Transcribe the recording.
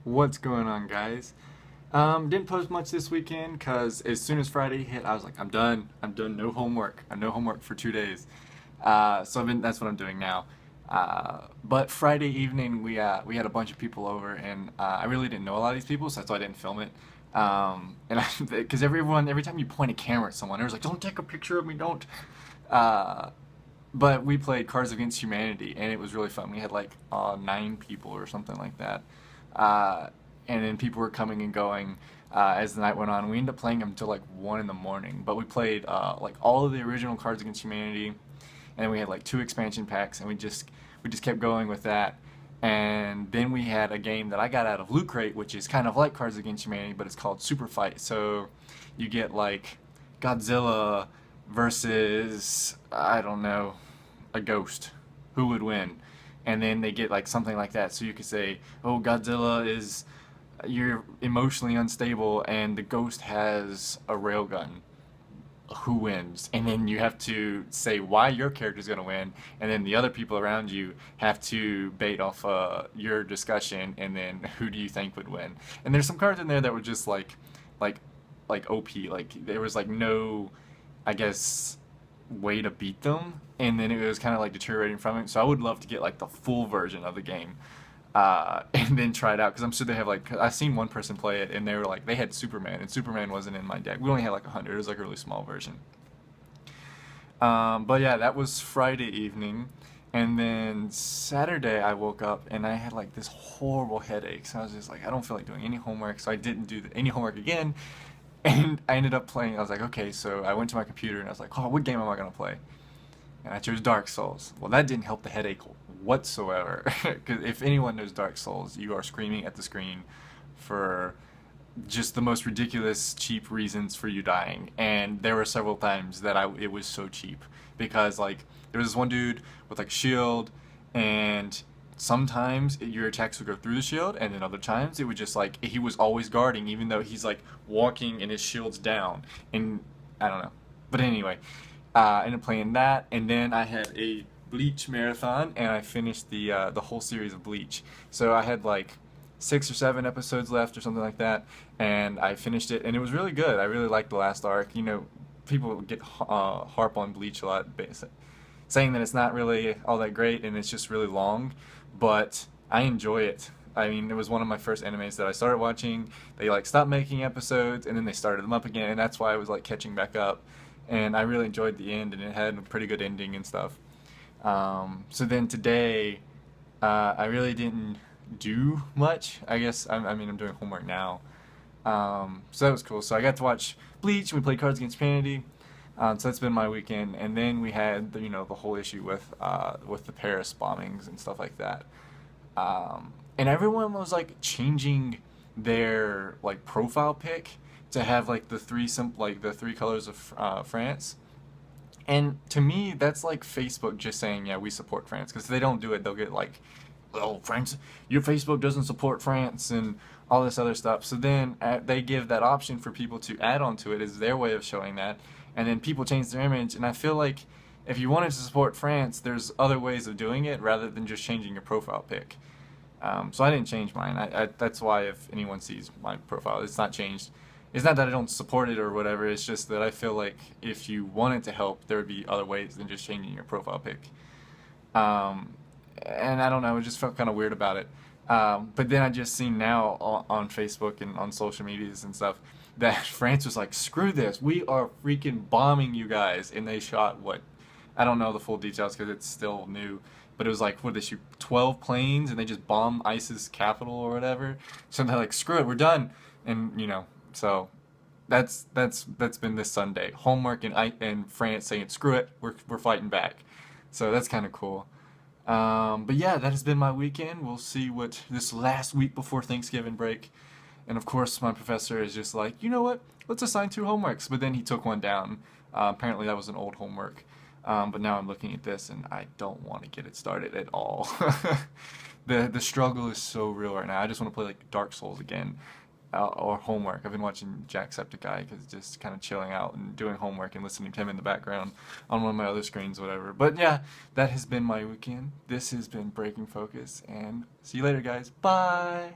What's going on, guys? Didn't post much this weekend because as soon as Friday hit, I was like, I'm done. I'm done. No homework. I have no homework for 2 days. That's what I'm doing now. But Friday evening, we had a bunch of people over, and I really didn't know a lot of these people, so that's why I didn't film it. Because every time you point a camera at someone, everyone's like, "Don't take a picture of me, don't." Uh, but we played Cards Against Humanity, and it was really fun. We had like 9 people or something like that. Uh, and then people were coming and going as the night went on. We ended up playing until like 1 in the morning. But we played like all of the original Cards Against Humanity, and we had like 2 expansion packs, and we just kept going with that. And then we had a game that I got out of Loot Crate, which is kind of like Cards Against Humanity, but it's called Super Fight. So you get like Godzilla versus, I don't know, a ghost. Who would win? And then they get like something like that. So you could say, oh, Godzilla is, you're emotionally unstable, and the ghost has a railgun. Who wins? And then you have to say why your character's going to win, and then the other people around you have to bait off your discussion, and then who do you think would win? And there's some cards in there that were just like, like OP. Like there was like no, I guess, way to beat them, and then it was kind of like deteriorating from it. So I would love to get like the full version of the game, and then try it out because I'm sure they have like I've seen one person play it and they were like they had Superman and Superman wasn't in my deck. We only had like 100. It was like a really small version. But yeah, that was Friday evening, and then Saturday I woke up and I had like this horrible headache. So I was just like I don't feel like doing any homework, so I didn't do any homework again. And I ended up playing. I was like, okay, so I went to my computer and I was like, oh, what game am I gonna play? And I chose Dark Souls. Well, that didn't help the headache whatsoever. Because if anyone knows Dark Souls, you are screaming at the screen for just the most ridiculous, cheap reasons for you dying. And there were several times that it was so cheap because like there was this one dude with like a shield, and sometimes your attacks would go through the shield, and then other times it would just like he was always guarding, even though he's like walking and his shield's down. And I don't know. But anyway, I ended up playing that, and then I had a Bleach marathon, and I finished the whole series of Bleach. So I had like 6 or 7 episodes left, or something like that, and I finished it, and it was really good. I really liked the last arc. You know, people get harp on Bleach a lot, saying that it's not really all that great and it's just really long, but I enjoy it. I mean, it was one of my first animes that I started watching. They like stopped making episodes and then they started them up again, and that's why I was like catching back up. And I really enjoyed the end, and it had a pretty good ending and stuff. So then today, I really didn't do much. I guess I mean I'm doing homework now. So that was cool. So I got to watch Bleach. We played Cards Against Humanity. So that's been my weekend, and then we had the whole issue with the Paris bombings and stuff like that. And everyone was like changing their like profile pic to have like the three colors of France. And to me, that's like Facebook just saying, yeah, we support France. Because if they don't do it, they'll get like, oh, France, your Facebook doesn't support France and all this other stuff. So then they give that option for people to add onto it as their way of showing that. And then people change their image. And I feel like if you wanted to support France, there's other ways of doing it rather than just changing your profile pic. So I didn't change mine. That's why if anyone sees my profile, it's not changed. It's not that I don't support it or whatever. It's just that I feel like if you wanted to help, there would be other ways than just changing your profile pic. Um, and I don't know. I just felt kind of weird about it. But then I just seen now on Facebook and on social medias and stuff that France was like, screw this. We are freaking bombing you guys. And they shot what? I don't know the full details because it's still new. But it was like, what did they shoot? 12 planes, and they just bombed ISIS capital or whatever. So they're like, screw it, we're done. And so that's been this Sunday. Homework and France saying, screw it, we're fighting back. So that's kind of cool. But yeah, that has been my weekend. We'll see what this last week before Thanksgiving break. And of course, my professor is just like, you know what? Let's assign 2 homeworks. But then he took one down. Apparently, that was an old homework. But now I'm looking at this, and I don't want to get it started at all. The struggle is so real right now. I just want to play like Dark Souls again, or homework. I've been watching Jacksepticeye because just kind of chilling out and doing homework and listening to him in the background on one of my other screens, whatever. But yeah, that has been my weekend. This has been Breaking Focus, and see you later, guys. Bye.